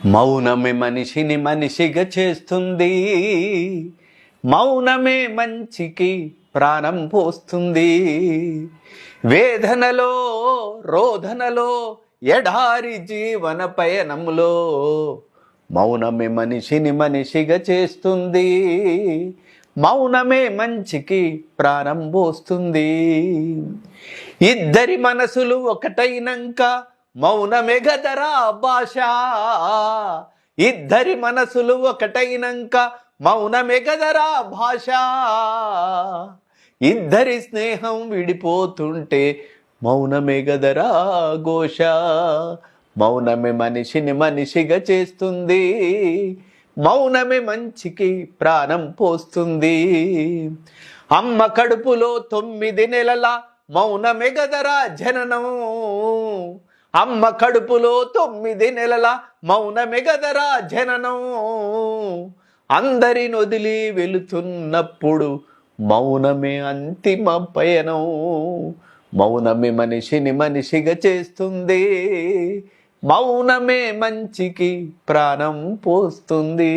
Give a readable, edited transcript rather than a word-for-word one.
మౌనమే మనిషిని మనిషిగా చేస్తుంది. మౌనమే మంచికి ప్రాణం పోస్తుంది. వేదనలో రోదనలో ఎడారి జీవన పయనంలో మౌనమే మనిషిని మనిషిగా చేస్తుంది. మౌనమే మంచికి ప్రాణం పోస్తుంది. ఇద్దరి మనసులు ఒకటైనంక మౌనమే గదరా భాష. ఇద్దరి మనసులు ఒకటైనంక మౌనమే గదరా భాష. ఇద్దరి స్నేహం విడిపోతుంటే మౌనమే గదరా ఘోష. మౌనమే మనిషిని మనిషిగా చేస్తుంది. మౌనమే మంచికి ప్రాణం పోస్తుంది. అమ్మ కడుపులో 9 నెలల మౌనమే గదరా జననం. అమ్మ కడుపులో 9 నెలల మౌనమే గదరా జననం. అందరిని వదిలి వెళుతున్నప్పుడు మౌనమే అంతిమ పయనం. మౌనమే మనిషిని మనిషిగా చేస్తుంది. మౌనమే మంచికి ప్రాణం పోస్తుంది.